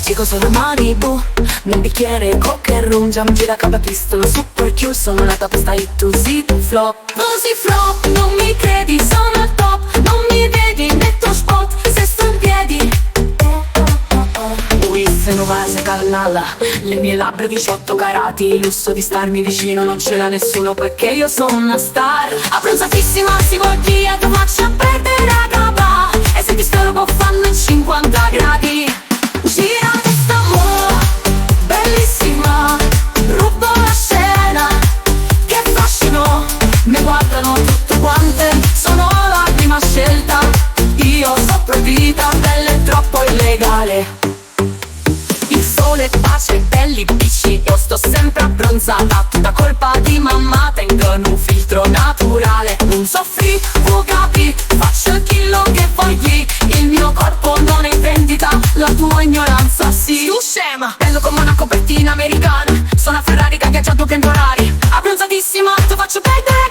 Dico solo Malibu, nel bicchiere coca e rum. Già mi gira capa pistolo, super Q. Sono la top, stai tu, sì, tu flop. Così flop, non mi credi, sono al top. Non mi vedi, metto spot, se sto in piedi. Ui, se non vai se calnalla, le mie labbra 18 carati. Il lusso di starmi vicino non ce l'ha nessuno, perché io sono una star. Abbronzatissima, si vuol dire, tu faccia perdere la capa. E se ti scorgo fanno 50 gradi. Gira questa mo', bellissima, rubo la scena. Che fascino, mi guardano tutte quante, sono la prima scelta. Io so proibita, bella e troppo illegale. Il sole pace, belli bici, io sto sempre abbronzata. Tutta colpa di mamma, tengo un filtro naturale. Non soffri, capi, faccio il chillo che voglio. Il mio corpo non è in vendita, la tua ignoranza sì. Tu scema, bello come una copertina americana. Sono a Ferrari che ha viaggiato temporari. Abbronzatissima, ti faccio perdere